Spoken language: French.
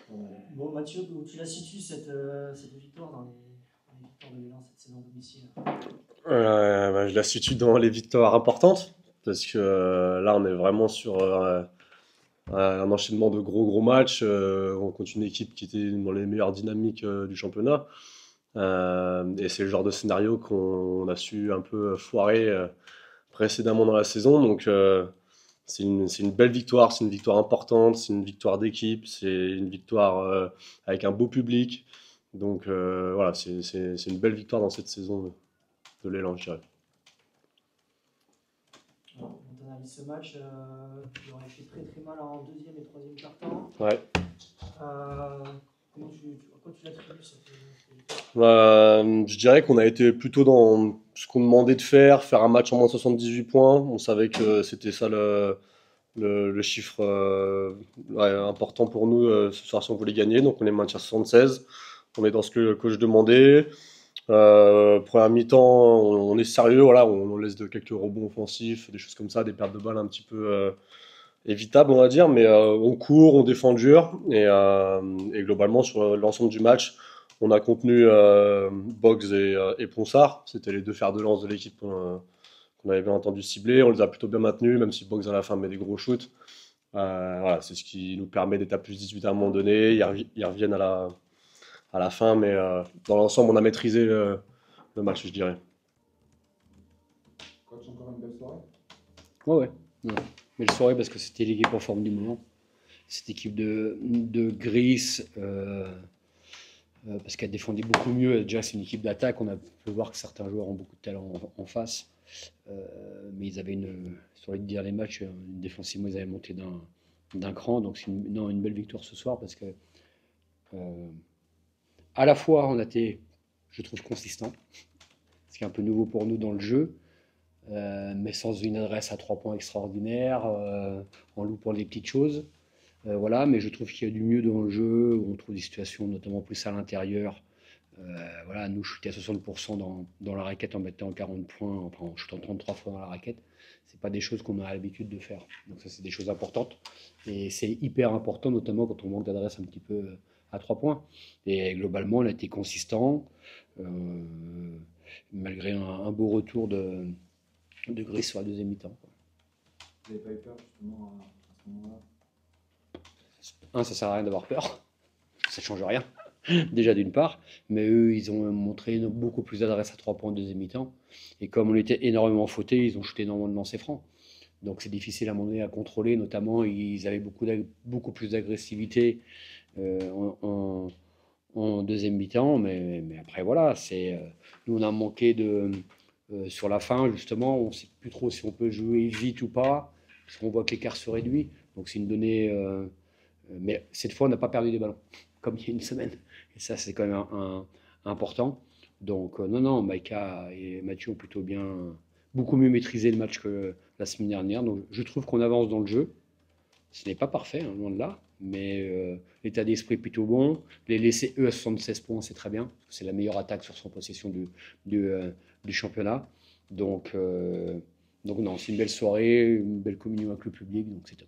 Bon, Mathieu, où tu la situes cette victoire dans les victoires de l'élan cette saison à domicile? Je la situe dans les victoires importantes, parce que là, on est vraiment sur un enchaînement de gros matchs. On contre une équipe qui était dans les meilleures dynamiques du championnat. Et c'est le genre de scénario qu'on a su un peu foirer précédemment dans la saison. Donc, c'est une belle victoire, c'est une victoire importante, c'est une victoire d'équipe, c'est une victoire avec un beau public. Donc, voilà, c'est une belle victoire dans cette saison de l'élan, je dirais. Alors, quand on analyse ce match, il aurait fait très mal en deuxième et troisième quart-temps. Ouais. Euh, à quoi tu l'attribues cette victoire? Je dirais qu'on a été plutôt dans ce qu'on demandait de faire un match en moins de 78 points. On savait que c'était ça le chiffre ouais, important pour nous ce soir si on voulait gagner. Donc on est maintien 76. On est dans ce que le coach demandait. Première mi-temps, on est sérieux, voilà, on laisse de quelques rebonds offensifs, des choses comme ça, des pertes de balles un petit peu évitables, on va dire, mais on court, on défend dur, et globalement, sur l'ensemble du match, on a contenu Boggs et Ponsard, c'était les deux fers de lance de l'équipe qu'on avait bien entendu cibler, on les a plutôt bien maintenus, même si Boggs à la fin met des gros shoots. Voilà, c'est ce qui nous permet d'être à plus 18 à un moment donné, ils reviennent à la fin, mais dans l'ensemble, on a maîtrisé le match, je dirais. Coach, encore une belle soirée. Ouais, ouais. Ouais. Belle soirée parce que c'était l'équipe en forme du moment. Cette équipe de Gris, parce qu'elle défendait beaucoup mieux. Déjà, c'est une équipe d'attaque. On a pu voir que certains joueurs ont beaucoup de talent en face. Mais ils avaient sur les derniers matchs, défensivement, ils avaient monté d'un cran. Donc, c'est une belle victoire ce soir parce que, euh, à la fois, on a été, je trouve, consistant, ce qui est un peu nouveau pour nous dans le jeu. Mais sans une adresse à 3 points extraordinaire, en loupant les petites choses. Voilà, mais je trouve qu'il y a du mieux dans le jeu, où on trouve des situations notamment plus à l'intérieur. Voilà, nous shooter à 60% dans la raquette en mettant 40 points, enfin en shootant 33 fois dans la raquette, c'est pas des choses qu'on a l'habitude de faire. Donc ça, c'est des choses importantes. Et c'est hyper important, notamment quand on manque d'adresse un petit peu à 3 points. Et globalement, on a été consistant, euh, malgré un beau retour de Gris sur la deuxième mi-temps. Vous n'avez pas eu peur justement à ce moment-là? Ça sert à rien d'avoir peur, ça change rien, déjà d'une part, mais eux, ils ont montré beaucoup plus d'adresse à 3 points en deuxième mi-temps, et comme on était énormément fautés, ils ont shooté énormément de lancers francs. Donc c'est difficile à un moment donné à contrôler, notamment ils avaient beaucoup plus d'agressivité en deuxième mi-temps, mais après voilà, nous on a manqué sur la fin justement, on ne sait plus trop si on peut jouer vite ou pas, parce qu'on voit que l'écart se réduit, donc c'est une donnée, mais cette fois on n'a pas perdu des ballons, comme il y a une semaine, et ça c'est quand même important. Donc non, non, Maïka et Mathieu ont plutôt beaucoup mieux maîtrisé le match que la semaine dernière, donc je trouve qu'on avance dans le jeu. Ce n'est pas parfait, hein, loin de là, mais l'état d'esprit est plutôt bon. Les laisser eux à 76 points, c'est très bien. C'est la meilleure attaque sur son possession du, euh, du championnat. Donc, donc non, c'est une belle soirée, une belle communion avec le public, donc c'est top.